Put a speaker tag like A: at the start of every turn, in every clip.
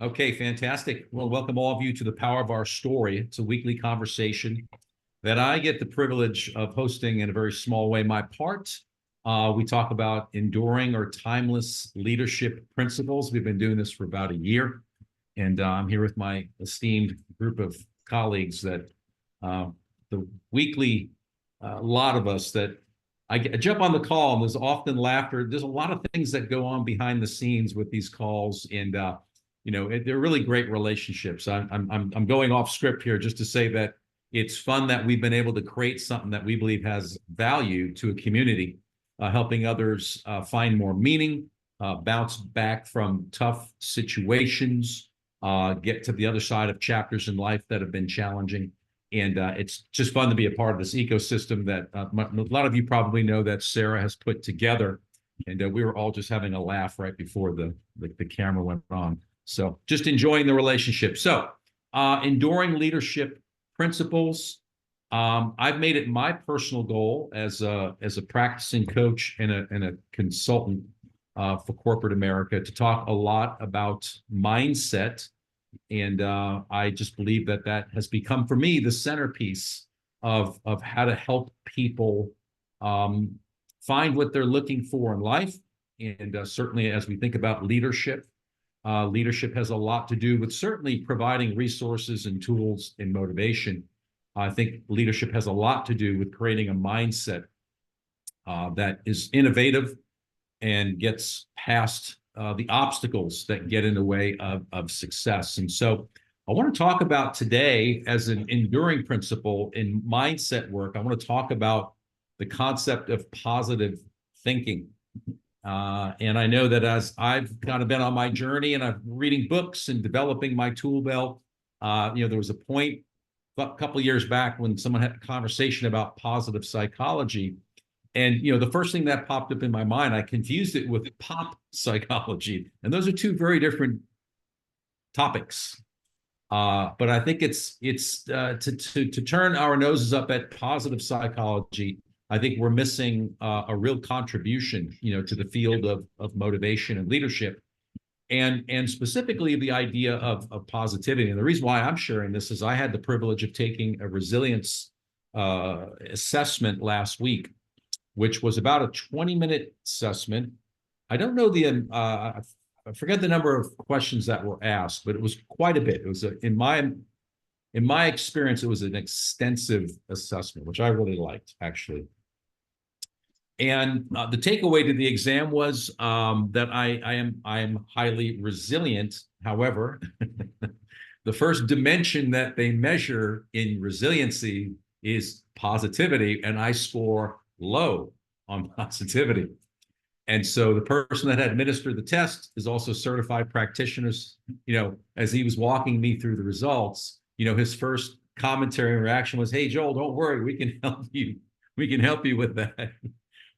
A: Okay, fantastic. Well, welcome all of you to the Power of Our Story. It's a weekly conversation that I get the privilege of hosting in a very small way. My part, we talk about enduring or timeless leadership principles. We've been doing this for about a year, and I'm here with my esteemed group of colleagues that the weekly lot of us that I jump on the call, and there's often laughter. There's a lot of things that go on behind the scenes with these calls, and they're really great relationships. I'm going off script here just to say that it's fun that we've been able to create something that we believe has value to a community, helping others find more meaning, bounce back from tough situations, get to the other side of chapters in life that have been challenging. And it's just fun to be a part of this ecosystem that a lot of you probably know that Sarah has put together. And we were all just having a laugh right before the camera went on. So just enjoying the relationship. So enduring leadership principles. I've made it my personal goal as a practicing coach and a consultant for corporate America to talk a lot about mindset. And I just believe that has become for me the centerpiece of how to help people find what they're looking for in life. And certainly as we think about leadership, leadership has a lot to do with certainly providing resources and tools and motivation. I think leadership has a lot to do with creating a mindset that is innovative and gets past the obstacles that get in the way of success. And so I want to talk about today as an enduring principle in mindset work. I want to talk about the concept of positive thinking. And I know that as I've kind of been on my journey and I'm reading books and developing my tool belt, there was a point a couple of years back when someone had a conversation about positive psychology. And, the first thing that popped up in my mind, I confused it with pop psychology. And those are two very different topics. But I think it's to turn our noses up at positive psychology. I think we're missing a real contribution, to the field of motivation and leadership, and specifically the idea of positivity. And the reason why I'm sharing this is I had the privilege of taking a resilience assessment last week, which was about a 20-minute assessment. I don't know I forget the number of questions that were asked, but it was quite a bit. It was in my experience, it was an extensive assessment, which I really liked, actually. And the takeaway to the exam was that I am highly resilient. However, the first dimension that they measure in resiliency is positivity, and I score low on positivity. And so the person that had administered the test is also certified practitioners. As he was walking me through the results, his first commentary and reaction was, "Hey, Joel, don't worry, we can help you. We can help you with that."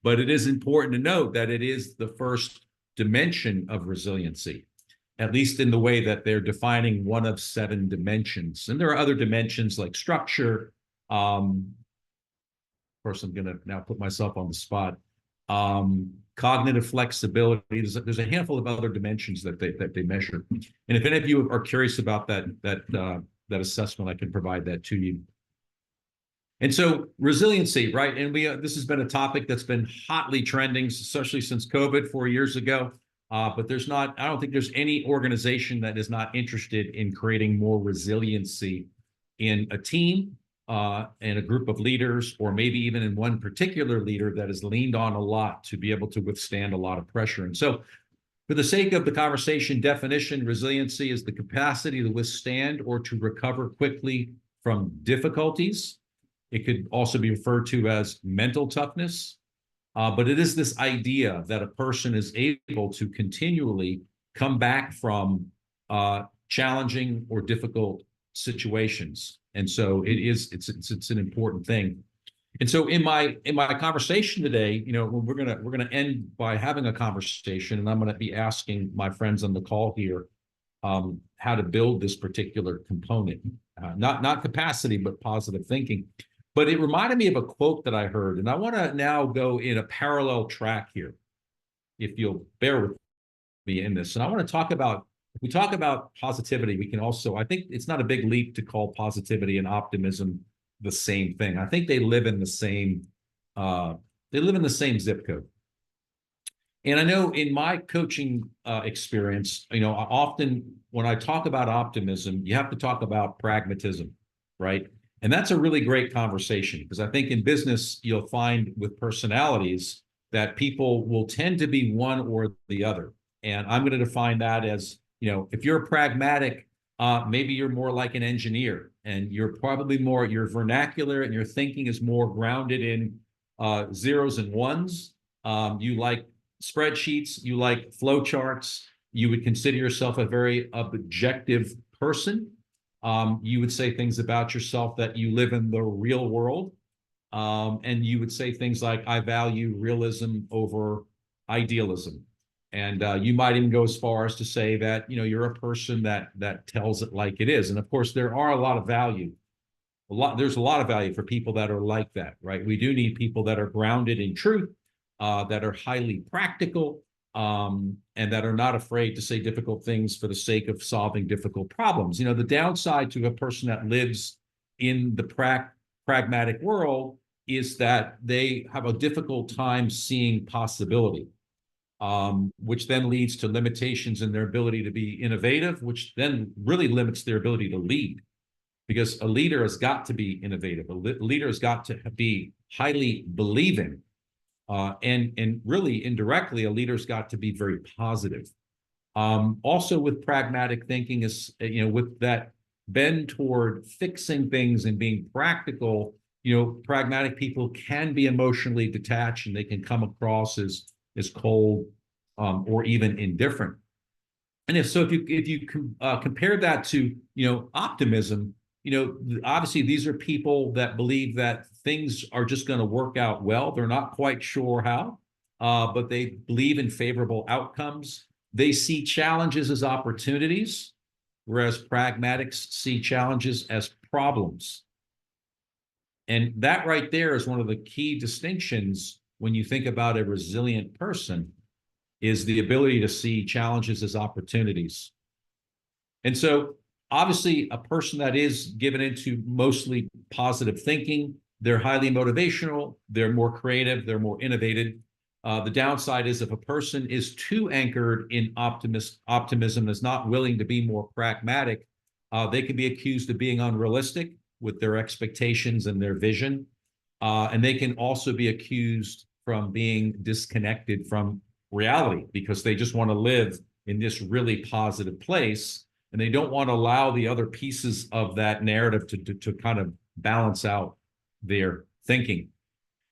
A: But it is important to note that it is the first dimension of resiliency, at least in the way that they're defining one of 7 dimensions. And there are other dimensions like structure. Of course, I'm going to now put myself on the spot. Cognitive flexibility. There's a handful of other dimensions that they measure. And if any of you are curious about that assessment, I can provide that to you. And so resiliency, right? And this has been a topic that's been hotly trending, especially since COVID 4 years ago. But I don't think there's any organization that is not interested in creating more resiliency in a team, and a group of leaders, or maybe even in one particular leader that is leaned on a lot to be able to withstand a lot of pressure. And so for the sake of the conversation definition, resiliency is the capacity to withstand or to recover quickly from difficulties. It could also be referred to as mental toughness, but it is this idea that a person is able to continually come back from challenging or difficult situations. And so it's an important thing. And so in my conversation today, we're gonna end by having a conversation, and I'm gonna be asking my friends on the call here how to build this particular component, not capacity, but positive thinking. But it reminded me of a quote that I heard, and I want to now go in a parallel track here, if you'll bear with me in this. And I want to talk about If we talk about positivity, we can also, I think it's not a big leap to call positivity and optimism the same thing. I think they live in the same, zip code. And I know in my coaching experience, often when I talk about optimism, you have to talk about pragmatism, right? And that's a really great conversation because I think in business, you'll find with personalities that people will tend to be one or the other. And I'm going to define that as, if you're pragmatic, maybe you're more like an engineer and you're probably more, your vernacular and your thinking is more grounded in zeros and ones. You like spreadsheets, you like flow charts, you would consider yourself a very objective person. You would say things about yourself that you live in the real world. And you would say things like, I value realism over idealism. And you might even go as far as to say that, you're a person that tells it like it is. And of course, there are a lot of value. There's a lot of value for people that are like that, right? We do need people that are grounded in truth, that are highly practical, and that are not afraid to say difficult things for the sake of solving difficult problems. The downside to a person that lives in the pragmatic world is that they have a difficult time seeing possibility, which then leads to limitations in their ability to be innovative, which then really limits their ability to lead. Because a leader has got to be innovative. A leader has got to be highly believing. And really indirectly, a leader's got to be very positive. Also with pragmatic thinking is, with that bend toward fixing things and being practical, pragmatic people can be emotionally detached and they can come across as cold, or even indifferent. And if you compare that to, optimism, obviously these are people that believe that things are just going to work out well. They're not quite sure how, but they believe in favorable outcomes. They see challenges as opportunities, whereas pragmatics see challenges as problems. And that right there is one of the key distinctions when you think about a resilient person, is the ability to see challenges as opportunities. And so obviously a person that is given into mostly positive thinking, they're highly motivational, they're more creative, they're more innovative. The downside is if a person is too anchored in optimism, is not willing to be more pragmatic, they can be accused of being unrealistic with their expectations and their vision. And they can also be accused from being disconnected from reality because they just want to live in this really positive place. And they don't want to allow the other pieces of that narrative to kind of balance out their thinking.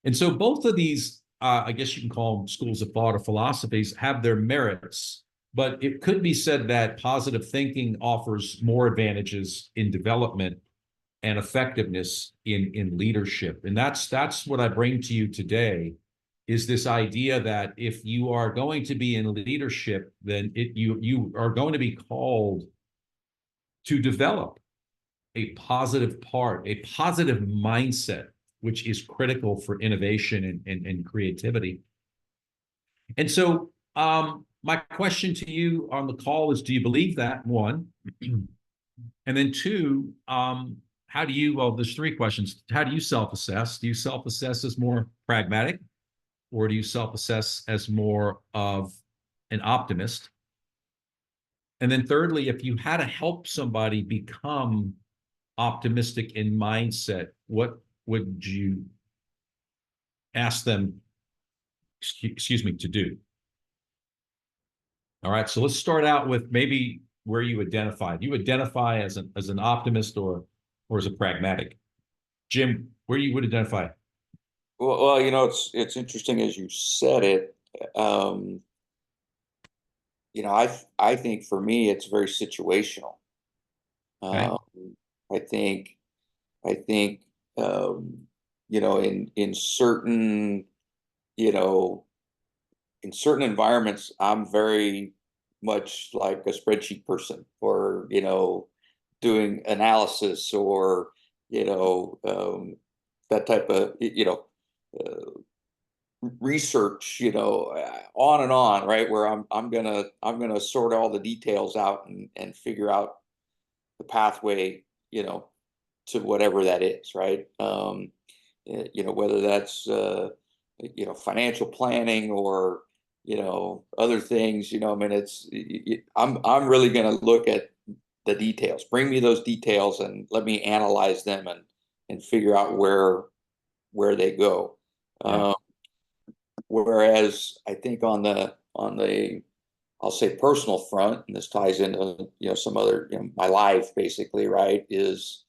A: And so both of these, I guess you can call them schools of thought or philosophies, have their merits. But it could be said that positive thinking offers more advantages in development and effectiveness in leadership. And that's what I bring to you today, is this idea that if you are going to be in leadership, then you are going to be called to develop a positive mindset, which is critical for innovation and creativity. And so my question to you on the call is, do you believe that, one? And then two, how do you, well, there's three questions. How do you self-assess? Do you self-assess as more pragmatic, or do you self-assess as more of an optimist? And then thirdly, if you had to help somebody become optimistic in mindset, what would you ask them, excuse me, to do? All right, so let's start out with maybe where you identify. Do you identify as an optimist or as a pragmatic? Jim, where you would identify?
B: Well, it's interesting as you said it. I think for me it's very situational.
A: Okay.
B: Um, I think I think in certain you know in certain environments I'm very much like a spreadsheet person, or doing analysis, or that type of uh, research, on and on, right? Where I'm gonna sort all the details out and figure out the pathway, to whatever that is, right? Whether that's financial planning or other things. I mean, I'm really gonna look at the details. Bring me those details and let me analyze them and figure out where they go.
A: Yeah.
B: Whereas I think on the I'll say personal front, and this ties into some other my life basically, right? Is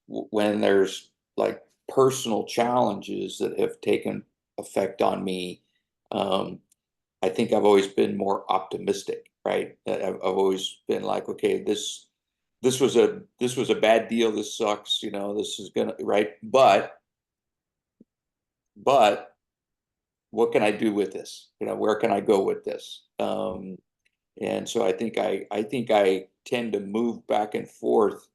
B: when there's like personal challenges that have taken effect on me. I think I've always been more optimistic, right? I've always been like, okay, this was a bad deal. This sucks. This is gonna, right, but what can I do with this? Where can I go with this? And so I think I tend to move back and forth,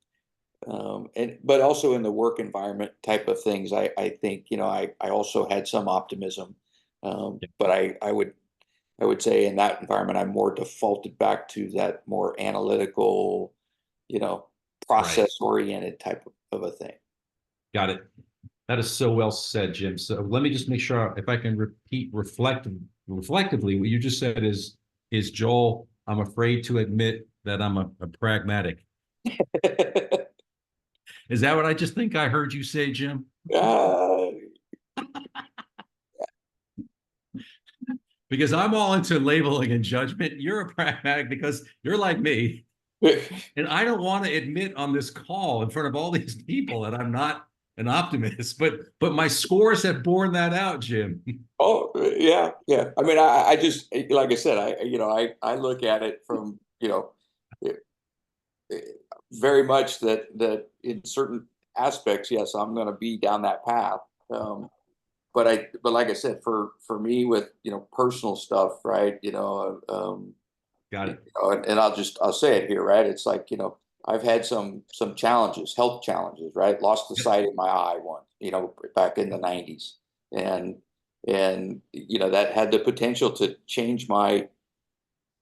B: but also in the work environment type of things. I think I also had some optimism, but I would say in that environment I'm more defaulted back to that more analytical,
A: Right.
B: process oriented type of a thing.
A: Got it. That is so well said, Jim. So let me just make sure if I can repeat reflectively, what you just said is Joel, I'm afraid to admit that I'm a pragmatic. Is that what I just think I heard you say, Jim?
B: uh,
A: Because I'm all into labeling and judgment. You're a pragmatic because you're like me. And I don't want to admit on this call in front of all these people that I'm not an optimist, but my scores have borne that out, Jim.
B: Oh, yeah, yeah. I mean, I just, like I said, I look at it from, eh, eh, very much that in certain aspects, yes, I'm going to be down that path. But like I said, for me with, personal stuff, right?
A: Got it.
B: And I'll say it here, right? It's like, I've had some challenges, health challenges, right? Lost the sight in my eye once, back in the 90s. And that had the potential to change my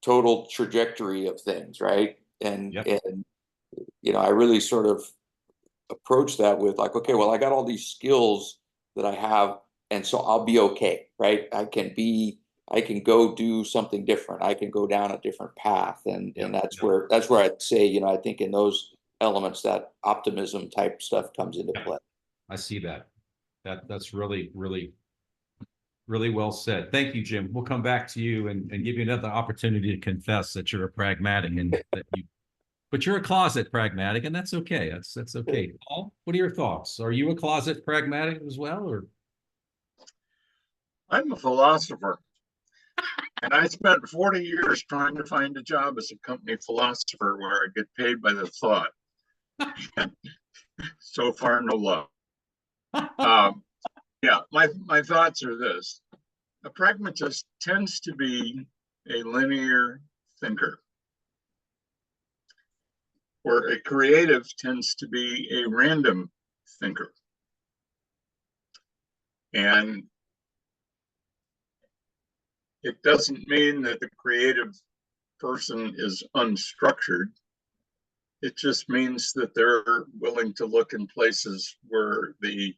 B: total trajectory of things, right? And
A: Yep.
B: and I really sort of approach that with like, okay, well, I got all these skills that I have, and so I'll be okay, right? I can go do something different. I can go down a different path, and
A: Yep.
B: that's where I'd say, I think in those elements that optimism type stuff comes into
A: Yep.
B: play.
A: I see that. That's really, really, really well said. Thank you, Jim. We'll come back to you and give you another opportunity to confess that you're a pragmatic and that you but you're a closet pragmatic, and that's okay. That's okay. Paul, what are your thoughts? Are you a closet pragmatic as well, or
C: I'm a philosopher, and I spent 40 years trying to find a job as a company philosopher where I get paid by the thought. So far, no luck. Yeah, my thoughts are this. A pragmatist tends to be a linear thinker, where a creative tends to be a random thinker. And it doesn't mean that the creative person is unstructured. It just means that they're willing to look in places where the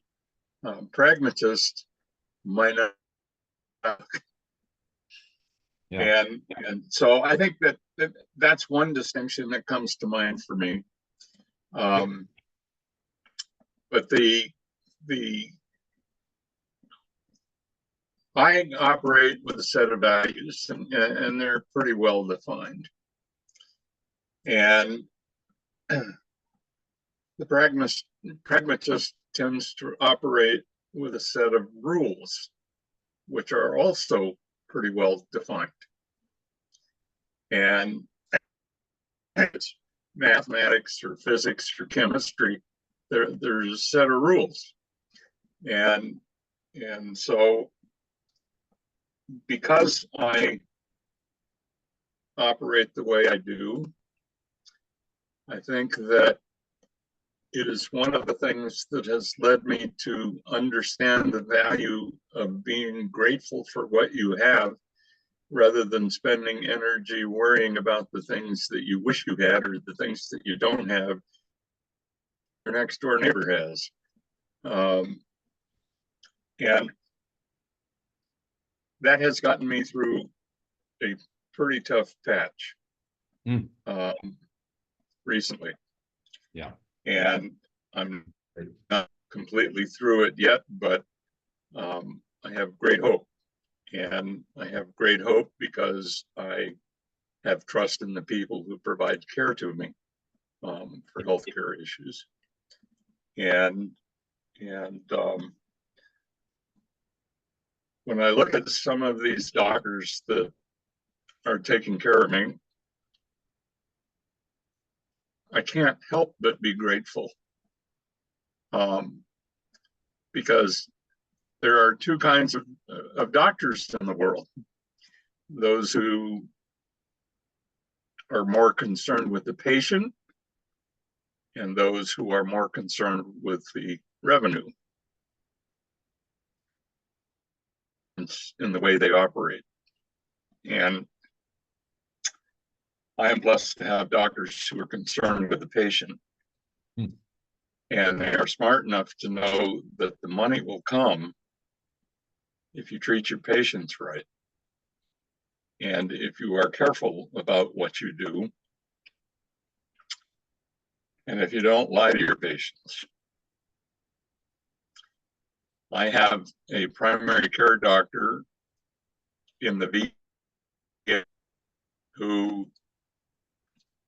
C: pragmatist might not.
A: yeah,
C: And so I think that's one distinction that comes to mind for me. But the I operate with a set of values, and they're pretty well defined. And the pragmatist tends to operate with a set of rules, which are also pretty well defined. And it's mathematics or physics or chemistry, there's a set of rules. And so because I operate the way I do, I think that it is one of the things that has led me to understand the value of being grateful for what you have rather than spending energy worrying about the things that you wish you had or the things that you don't have your next door neighbor has. And that has gotten me through a pretty tough patch recently.
A: Yeah.
C: And I'm not completely through it yet, but I have great hope. And I have great hope because I have trust in the people who provide care to me for healthcare issues. And when I look at some of these doctors that are taking care of me, I can't help but be grateful because there are two kinds of doctors in the world. Those who are more concerned with the patient and those who are more concerned with the revenue in the way they operate. And I am blessed to have doctors who are concerned with the patient. And they are smart enough to know that the money will come if you treat your patients right. And if you are careful about what you do, and if you don't lie to your patients. I have a primary care doctor in the VA who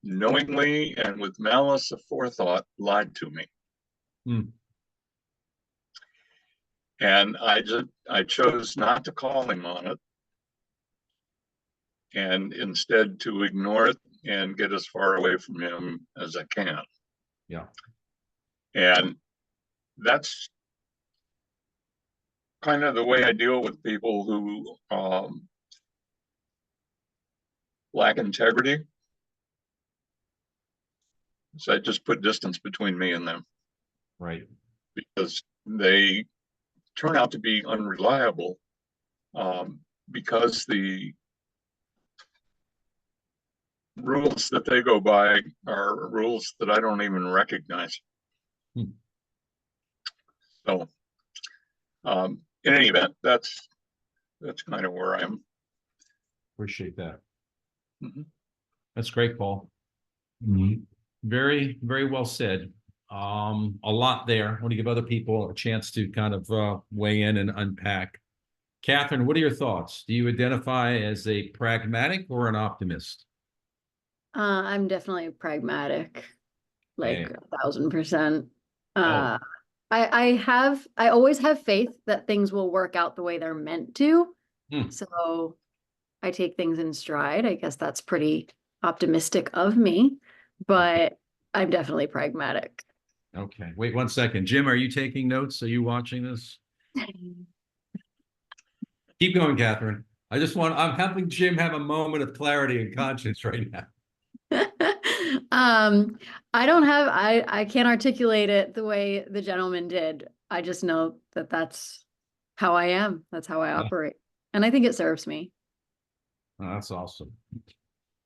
C: knowingly and with malice aforethought lied to me. And I chose not to call him on it and instead to ignore it and get as far away from him as I can.
A: Yeah.
C: And that's kind of the way I deal with people who lack integrity. So I just put distance between me and them.
A: Right.
C: Because they turn out to be unreliable because the rules that they go by are rules that I don't even recognize. So in any event, that's kind of where I am.
A: Appreciate that. That's great, Paul. Very, very well said. A lot there. I want to give other people a chance to kind of weigh in and unpack. Catherine, what are your thoughts? Do you identify as a pragmatic or an optimist?
D: I'm definitely pragmatic, like
A: Yeah.
D: 1000%. I always have faith that things will work out the way they're meant to. So I take things in stride. I guess that's pretty optimistic of me, but I'm definitely pragmatic.
A: Okay. Wait 1 second. Jim, are you taking notes? Are you watching this? Keep going, Catherine. I'm helping Jim have a moment of clarity and conscience right now.
D: I can't articulate it the way the gentleman did. I just know that that's how I am. That's how I operate. And I think it serves me.
A: Oh, that's awesome.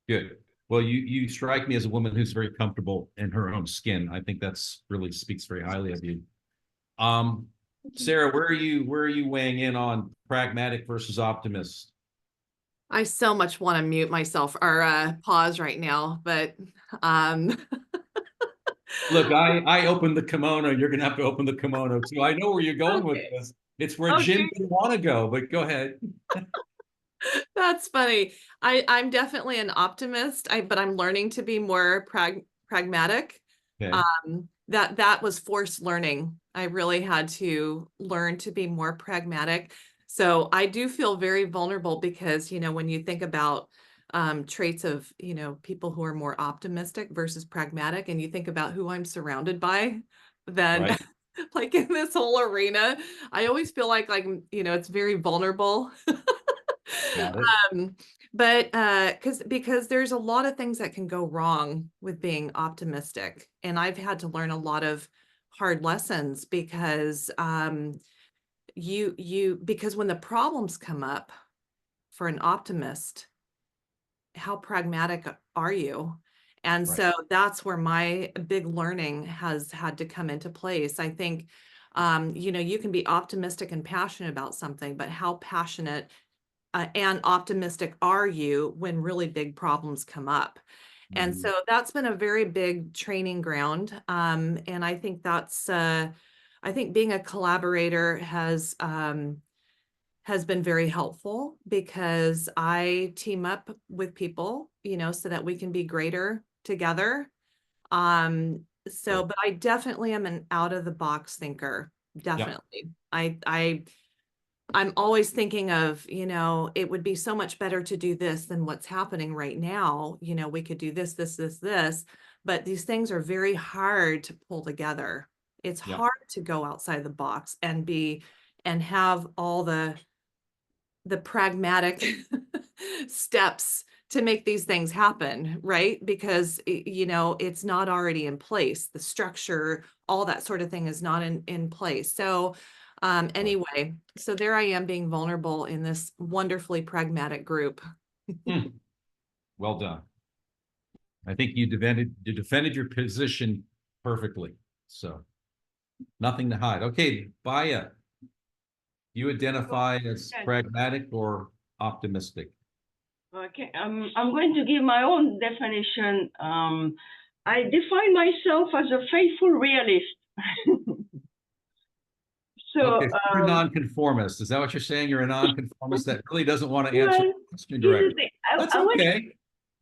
A: Good. Well, you strike me as a woman who's very comfortable in her own skin. I think that's really speaks very highly of you. Sarah, where are you weighing in on pragmatic versus optimist?
E: I so much want to mute myself or pause right now, but
A: Look, I opened the kimono. You're gonna have to open the kimono too. I know where you're going with this. It's where Jim didn't want to go, but go ahead.
E: That's funny. I'm definitely an optimist, but I'm learning to be more pragmatic.
A: Okay.
E: That was forced learning. I really had to learn to be more pragmatic. So I do feel very vulnerable because, when you think about traits of, people who are more optimistic versus pragmatic, and you think about who I'm surrounded by, then
A: Right.
E: like in this whole arena, I always feel like, it's very vulnerable.
A: Got it.
E: But because there's a lot of things that can go wrong with being optimistic, and I've had to learn a lot of hard lessons because because when the problems come up for an optimist, how pragmatic are you? And
A: Right.
E: so that's where my big learning has had to come into place. I think, you can be optimistic and passionate about something, but how passionate and optimistic are you when really big problems come up? And
A: Mhm.
E: so that's been a very big training ground. And I think I think being a collaborator has been very helpful because I team up with people, so that we can be greater together. But I definitely am an out of the box thinker. Definitely. I'm always thinking of, it would be so much better to do this than what's happening right now. We could do this, this, but these things are very hard to pull together. It's
A: Yeah.
E: hard to go outside the box and have all the pragmatic steps to make these things happen, right? Because it's not already in place. The structure, all that sort of thing is not in place. So anyway, so there I am being vulnerable in this wonderfully pragmatic group.
A: Well done. I think you defended your position perfectly. So nothing to hide. Okay, Baya, you identify as pragmatic or optimistic?
F: Okay, I'm going to give my own definition. I define myself as a faithful realist.
A: Okay, you're a nonconformist. Is that what you're saying? You're a nonconformist that really doesn't want to answer the question directly. That's okay.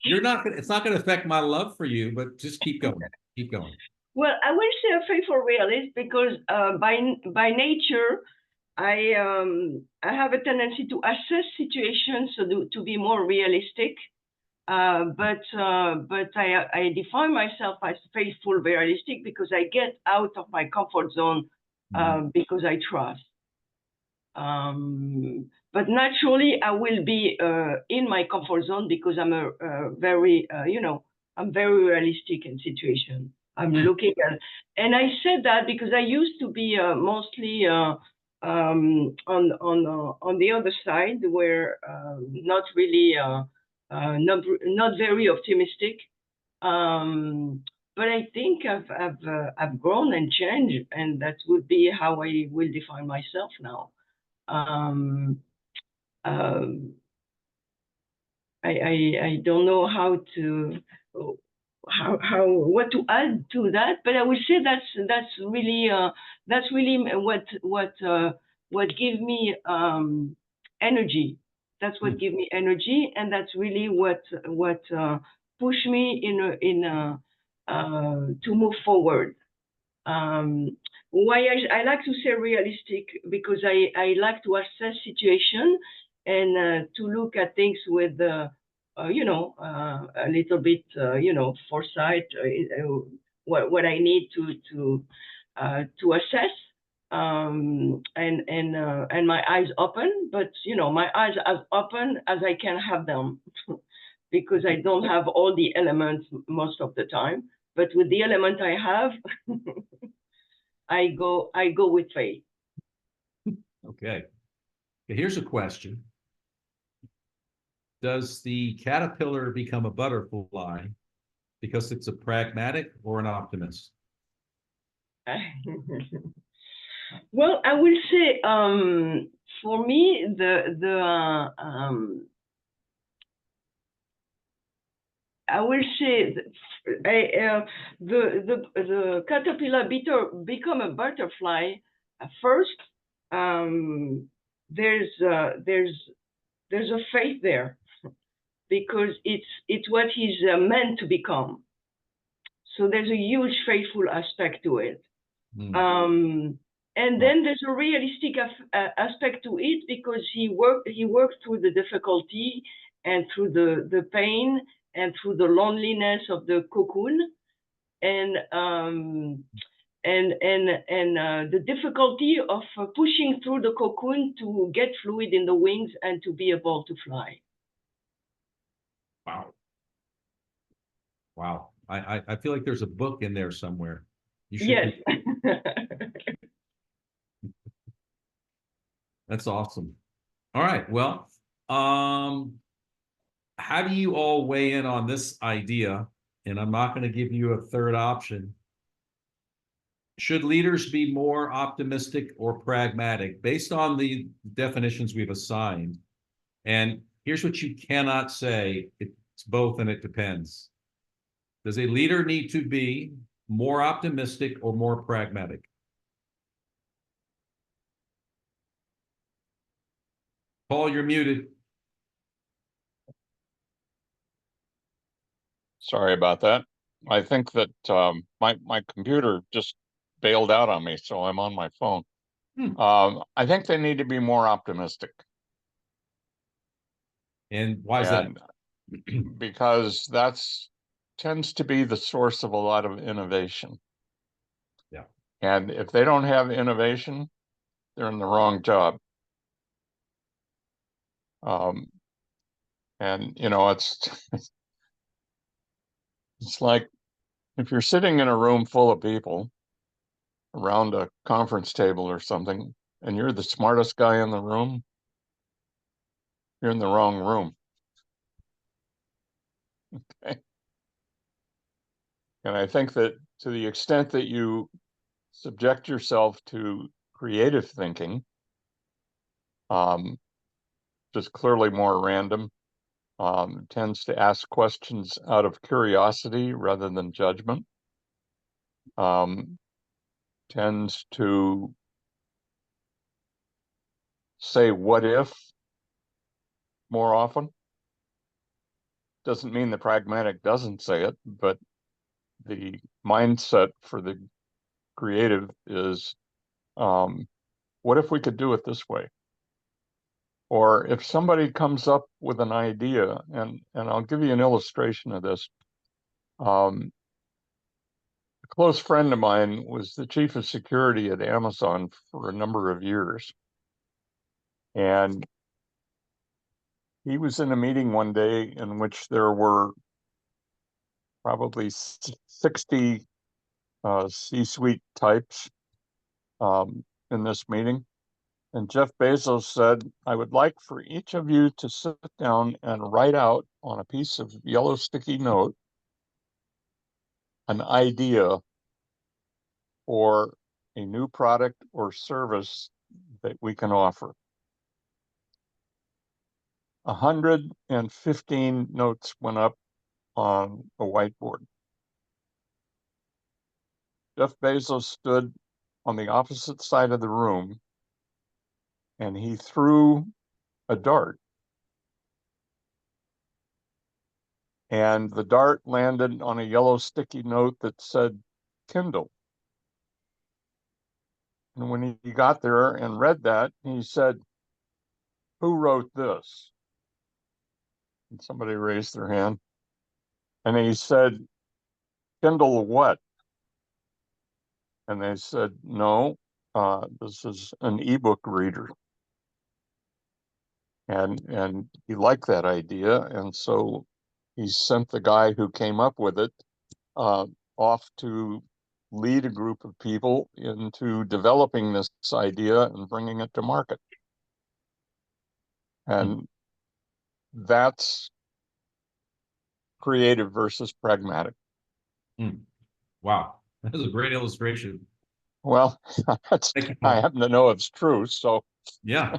A: You're not gonna, it's not going to affect my love for you, but just keep going. Keep going.
F: Well, I will say a faithful realist because by nature, I have a tendency to assess situations to be more realistic. But I define myself as faithful realistic because I get out of my comfort zone because I trust. But naturally, I will be in my comfort zone because I'm I'm very realistic in situation. I'm looking at, and I said that because I used to be mostly on the other side, where not really not very optimistic. But I think I've grown and changed, and that would be how I will define myself now. I don't know how what to add to that, but I would say that's really what gives me energy. That's what gives me energy, and that's really what push me to move forward. Why I like to say realistic, because I like to assess situation and to look at things with a little bit foresight, what I need to assess, and my eyes open, but my eyes as open as I can have them because I don't have all the elements most of the time, but with the element I have I go with faith.
A: Okay. Here's a question. Does the caterpillar become a butterfly because it's a pragmatic or an optimist?
F: Well, I will say, for me, I will say the caterpillar become a butterfly first. There's a faith there because it's what he's meant to become. So there's a huge faithful aspect to it. And then there's a realistic aspect to it because he worked through the difficulty and through the pain and through the loneliness of the cocoon, and and the difficulty of pushing through the cocoon to get fluid in the wings and to be able to fly.
A: Wow. Wow. I feel like there's a book in there somewhere. You should.
F: Yes.
A: That's awesome. All right. Well, how do you all weigh in on this idea? And I'm not going to give you a third option. Should leaders be more optimistic or pragmatic based on the definitions we've assigned? And here's what you cannot say. It's both and it depends. Does a leader need to be more optimistic or more pragmatic? Paul, you're muted.
G: Sorry about that. I think that my computer just bailed out on me, so I'm on my phone. I think they need to be more optimistic.
A: And why is that?
G: Because that's tends to be the source of a lot of innovation.
A: Yeah.
G: And if they don't have innovation, they're in the wrong job. And you know, it's like if you're sitting in a room full of people around a conference table or something, and you're the smartest guy in the room, you're in the wrong room. Okay. And I think that to the extent that you subject yourself to creative thinking, just clearly more random, tends to ask questions out of curiosity rather than judgment, tends to say what if more often. Doesn't mean the pragmatic doesn't say it, but the mindset for the creative is, what if we could do it this way? Or if somebody comes up with an idea, and I'll give you an illustration of this. A close friend of mine was the chief of security at Amazon for a number of years. And he was in a meeting one day in which there were probably 60 C-suite types in this meeting. And Jeff Bezos said, I would like for each of you to sit down and write out on a piece of yellow sticky note an idea for a new product or service that we can offer. 115 notes went up on a whiteboard. Jeff Bezos stood on the opposite side of the room and he threw a dart. And the dart landed on a yellow sticky note that said Kindle. And when he got there and read that, he said, who wrote this? And somebody raised their hand. And he said, Kindle what? And they said, no, this is an ebook reader. And he liked that idea. And so he sent the guy who came up with it off to lead a group of people into developing this idea and bringing it to market. And that's creative versus pragmatic.
A: Wow, that was a great illustration.
G: Well, that's, I happen to know it's true. So
A: yeah.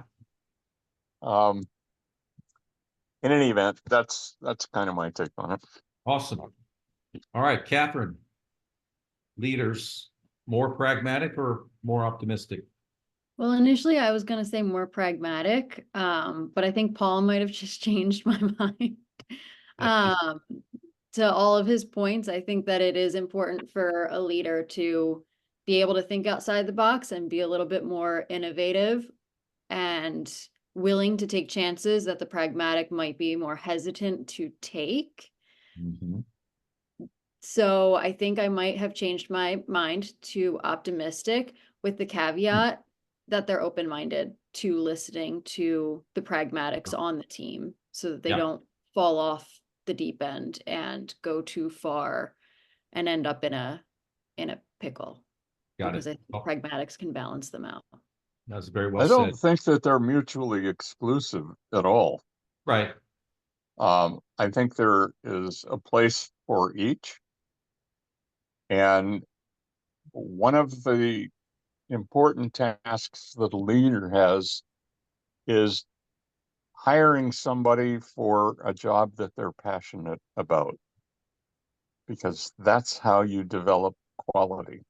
G: In any event, that's kind of my take on it.
A: Awesome. All right, Catherine. Leaders, more pragmatic or more optimistic?
D: Well, initially I was going to say more pragmatic, but I think Paul might have just changed my mind. To all of his points, I think that it is important for a leader to be able to think outside the box and be a little bit more innovative and willing to take chances that the pragmatic might be more hesitant to take. So I think I might have changed my mind to optimistic, with the caveat that they're open-minded to listening to the pragmatics on the team, so that they
A: Yeah.
D: don't fall off the deep end and go too far and end up in a pickle.
A: Got
D: Because
A: it.
D: I think
A: Oh,
D: pragmatics can balance them out.
A: that's very well
G: I don't
A: said.
G: think that they're mutually exclusive at all.
A: Right.
G: I think there is a place for each. And one of the important tasks that a leader has is hiring somebody for a job that they're passionate about, because that's how you develop quality.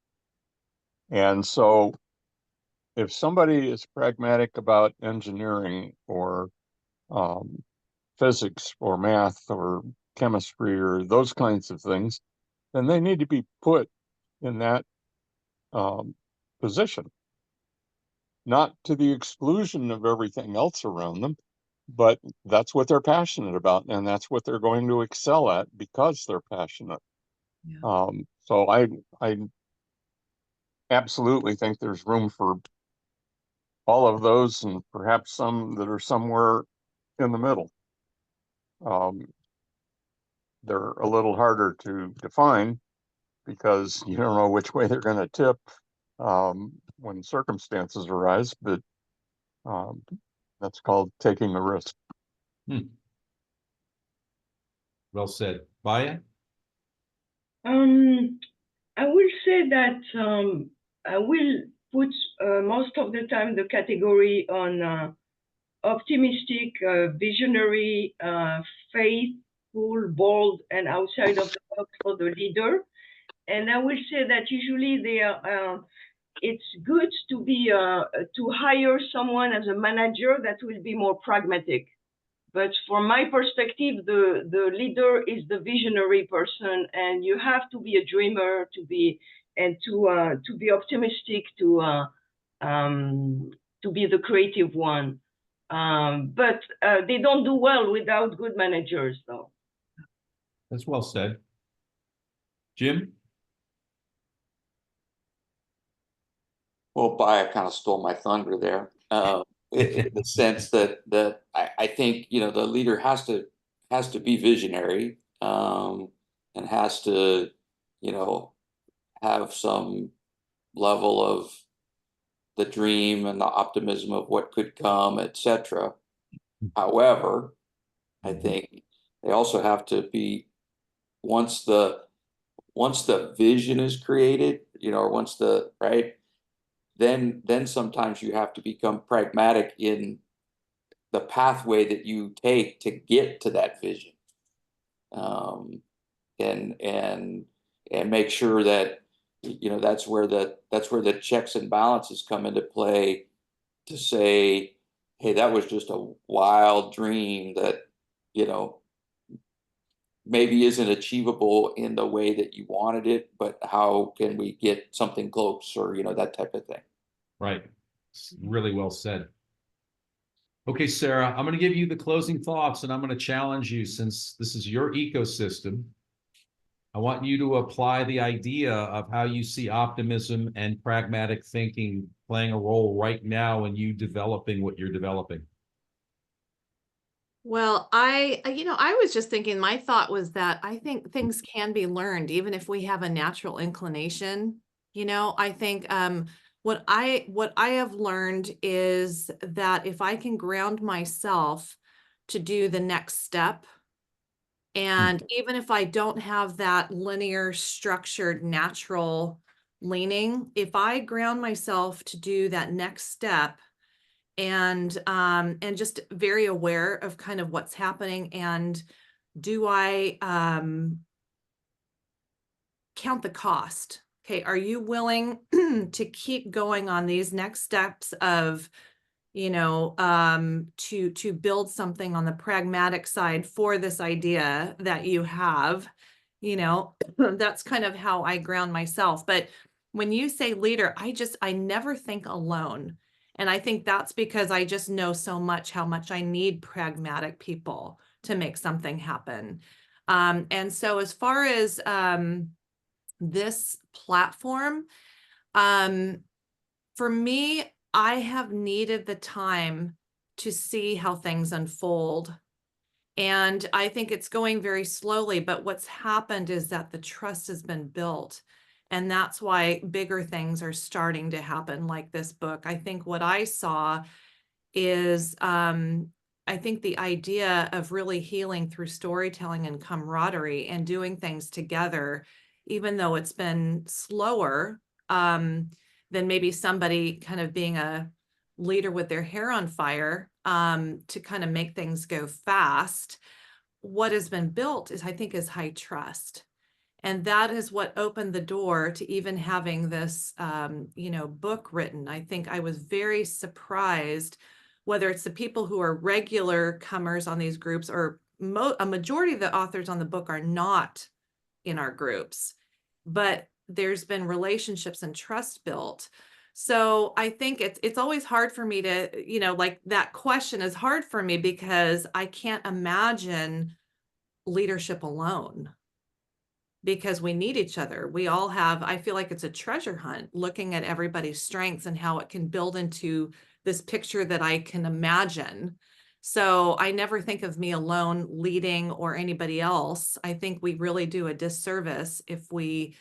G: And so if somebody is pragmatic about engineering or physics or math or chemistry or those kinds of things, then they need to be put in that position, not to the exclusion of everything else around them, but that's what they're passionate about, and that's what they're going to excel at because they're passionate.
E: Yeah.
G: So I absolutely think there's room for all of those, and perhaps some that are somewhere in the middle. They're a little harder to define because you don't know which way they're going to tip when circumstances arise, but that's called taking a risk.
A: Well said. Baya?
F: I will say that I will put most of the time the category on optimistic, visionary, faithful, bold, and outside of the box for the leader. And I will say that usually they are. It's good to be to hire someone as a manager that will be more pragmatic. But from my perspective, the leader is the visionary person, and you have to be a dreamer to be optimistic, to be the creative one. But they don't do well without good managers, though.
A: That's well said. Jim?
B: Well, Baya kind of stole my thunder there, in the sense that I think, you know, the leader has to be visionary, and has to, you know, have some level of the dream and the optimism of what could come, etc. However, I think they also have to be, once the vision is created, you know, or once the right, then sometimes you have to become pragmatic in the pathway that you take to get to that vision, and make sure that, you know, that's where the checks and balances come into play, to say, hey, that was just a wild dream that, you know, maybe isn't achievable in the way that you wanted it, but how can we get something close, or, you know, that type of thing.
A: Right. Really well said. Okay, Sarah, I'm going to give you the closing thoughts, and I'm going to challenge you, since this is your ecosystem. I want you to apply the idea of how you see optimism and pragmatic thinking playing a role right now in you developing what you're developing.
E: Well, I was just thinking, my thought was that I think things can be learned, even if we have a natural inclination. I think what I have learned is that if I can ground myself to do the next step, and even if I don't have that linear, structured, natural leaning, if I ground myself to do that next step, and just very aware of kind of what's happening, and do I count the cost? Okay, are you willing to keep going on these next steps of, to build something on the pragmatic side for this idea that you have? That's kind of how I ground myself. But when you say leader, I never think alone. And I think that's because I just know so much how much I need pragmatic people to make something happen. And so as far as this platform, for me, I have needed the time to see how things unfold. And I think it's going very slowly, but what's happened is that the trust has been built. And that's why bigger things are starting to happen, like this book. I think what I saw is, I think the idea of really healing through storytelling and camaraderie and doing things together, even though it's been slower than maybe somebody kind of being a leader with their hair on fire, to kind of make things go fast. What has been built is, I think, is high trust. And that is what opened the door to even having this, book written. I think I was very surprised, whether it's the people who are regular comers on these groups, or a majority of the authors on the book are not in our groups, but there's been relationships and trust built. So I think it's always hard for me to, like, that question is hard for me because I can't imagine leadership alone, because we need each other. We all have, I feel like it's a treasure hunt, looking at everybody's strengths and how it can build into this picture that I can imagine. So I never think of me alone leading or anybody else. I think we really do a disservice if we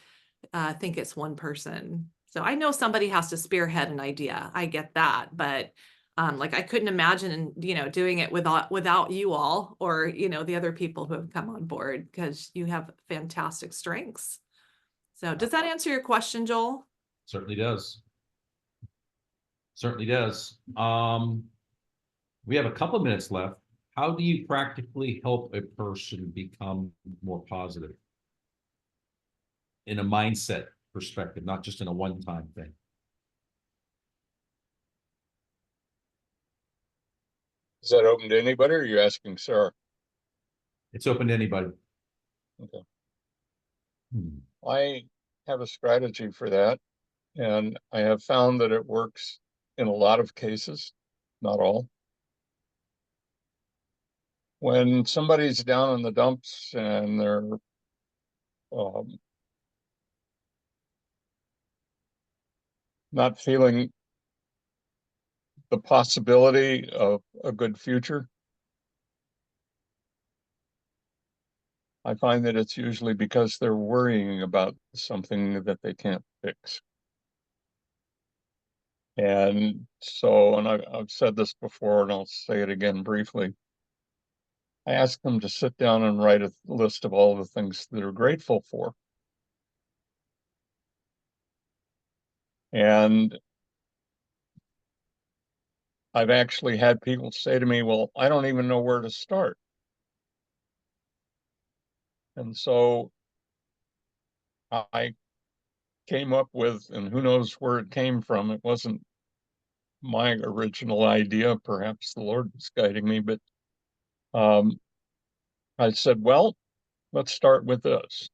E: think it's one person. So I know somebody has to spearhead an idea. I get that, but like, I couldn't imagine, doing it without you all, or, the other people who have come on board, because you have fantastic strengths. So does that answer your question, Joel?
A: Certainly does. Certainly does. We have a couple of minutes left. How do you practically help a person become more positive in a mindset perspective, not just in a one-time thing?
G: Is that open to anybody, or are you asking Sarah?
A: It's open to anybody.
G: Okay.
A: Hmm.
G: I have a strategy for that, and I have found that it works in a lot of cases, not all. When somebody's down in the dumps and they're not feeling the possibility of a good future, I find that it's usually because they're worrying about something that they can't fix. And so, and I've said this before, and I'll say it again briefly, I ask them to sit down and write a list of all the things that they're grateful for. And I've actually had people say to me, well, I don't even know where to start. And so I came up with, and who knows where it came from, it wasn't my original idea, perhaps the Lord was guiding me, but I said, well, let's start with this.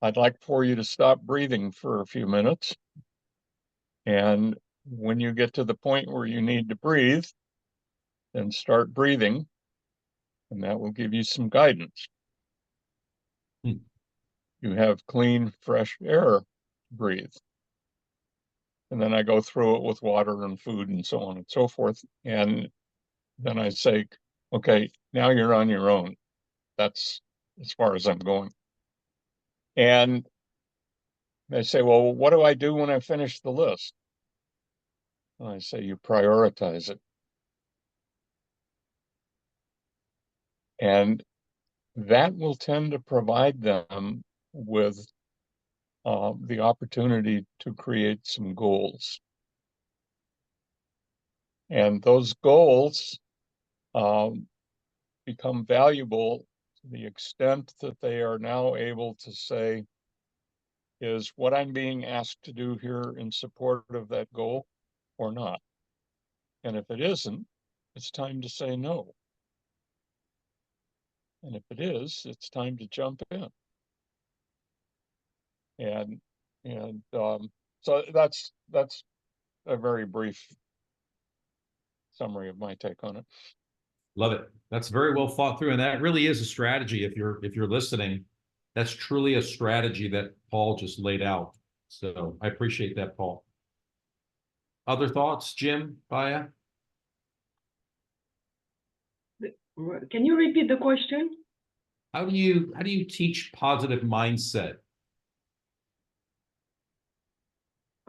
G: I'd like for you to stop breathing for a few minutes. And when you get to the point where you need to breathe, then start breathing, and that will give you some guidance. You have clean, fresh air to breathe. And then I go through it with water and food and so on and so forth. And then I say, okay, now you're on your own. That's as far as I'm going. And they say, well, what do I do when I finish the list? And I say, you prioritize it. And that will tend to provide them with the opportunity to create some goals. And those goals become valuable to the extent that they are now able to say, is what I'm being asked to do here in support of that goal or not? And if it isn't, it's time to say no. And if it is, it's time to jump in. And so that's a very brief summary of my take on it.
A: Love it. That's very well thought through. And that really is a strategy. If you're listening, that's truly a strategy that Paul just laid out. So I appreciate that, Paul. Other thoughts, Jim, Baya?
F: Can you repeat the question?
A: How do you teach positive mindset?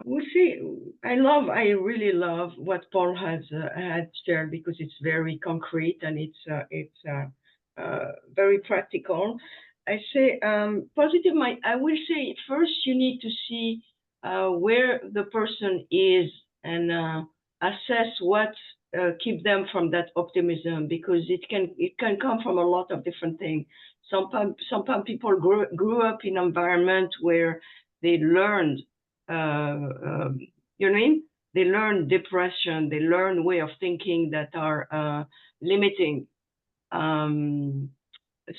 F: We'll see. I really love what Paul has had shared, because it's very concrete and it's very practical. I say positive mind. I will say first you need to see where the person is and assess what keep them from that optimism, because it can come from a lot of different things. Sometimes people grew up in an environment where they learned. You know what I mean? They learn depression, they learn way of thinking that are limiting.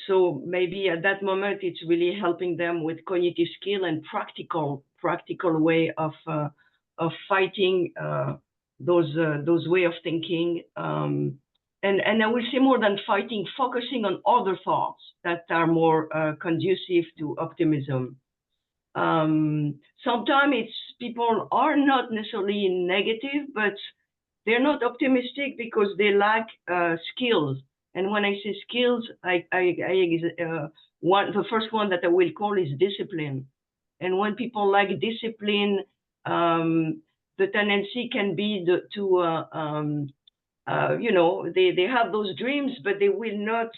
F: So maybe at that moment, it's really helping them with cognitive skill and practical way of fighting those way of thinking. And I will say more than fighting, focusing on other thoughts that are more conducive to optimism. Sometimes people are not necessarily negative, but they're not optimistic because they lack skills. And when I say skills, the first one that I will call is discipline. And when people lack discipline, the tendency can be they have those dreams, but they will not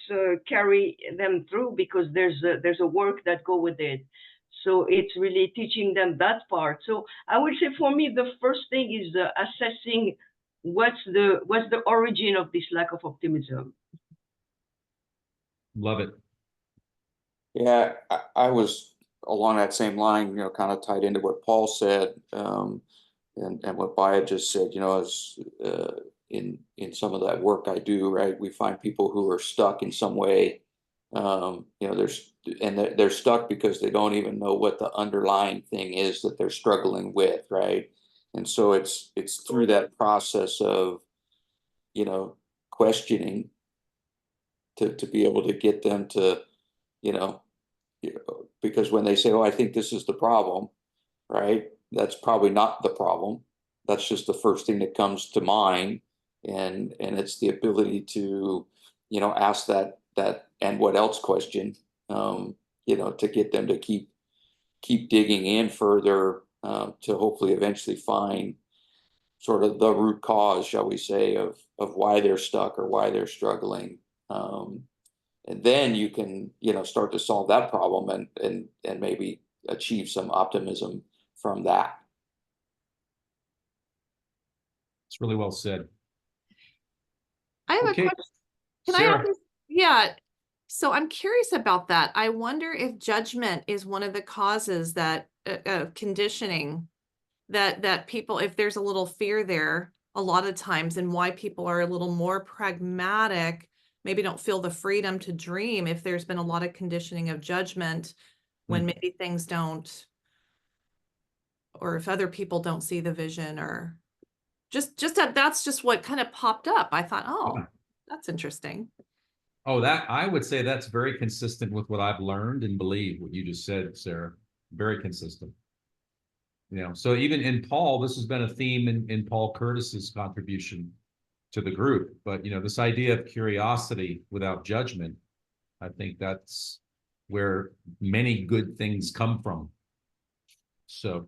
F: carry them through because there's a work that go with it. So it's really teaching them that part. So I would say for me, the first thing is assessing what's the origin of this lack of optimism.
A: Love it.
B: Yeah, I was along that same line, kind of tied into what Paul said, and what Baya just said, as in some of that work I do, right? We find people who are stuck in some way. They're stuck because they don't even know what the underlying thing is that they're struggling with, right? And so it's through that process of, questioning to be able to get them to, because when they say, "Oh, I think this is the problem," right? That's probably not the problem. That's just the first thing that comes to mind, and it's the ability to, ask that and what else question, to get them to keep digging in further, to hopefully eventually find sort of the root cause, shall we say, of why they're stuck or why they're struggling. And then you can, start to solve that problem and maybe achieve some optimism from that.
A: It's really well said.
E: I have
A: Okay.
E: a question. Can
A: Sarah.
E: I ask this? Yeah. So I'm curious about that. I wonder if judgment is one of the causes that conditioning that people, if there's a little fear there a lot of times, and why people are a little more pragmatic, maybe don't feel the freedom to dream if there's been a lot of conditioning of judgment when maybe things don't, or if other people don't see the vision, or that's just what kind of popped up. I thought, oh, that's interesting.
A: Oh, that I would say that's very consistent with what I've learned and believe, what you just said, Sarah. Very consistent. So even in Paul, this has been a theme in Paul Curtis's contribution to the group. But this idea of curiosity without judgment, I think that's where many good things come from. So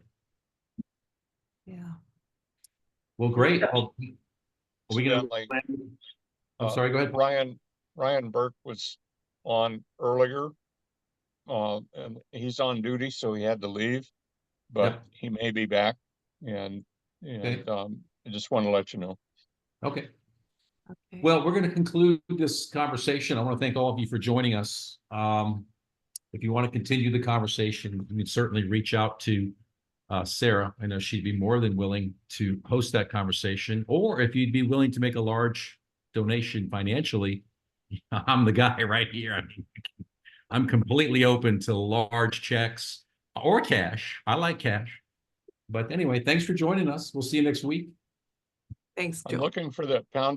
E: yeah.
A: Well, great. Well, are we gonna? I'm sorry. Go ahead.
G: Ryan Burke was on earlier, and he's on duty, so he had to leave, but he may be back. And
A: Okay.
G: I just want to let you know.
A: Okay. Well, we're going to conclude this conversation. I want to thank all of you for joining us. If you want to continue the conversation, you can certainly reach out to Sarah. I know she'd be more than willing to host that conversation. Or if you'd be willing to make a large donation financially, I'm the guy right here. I mean, I'm completely open to large checks or cash. I like cash. But anyway, thanks for joining us. We'll see you next week.
E: Thanks, Joe.
G: I'm looking for that pound of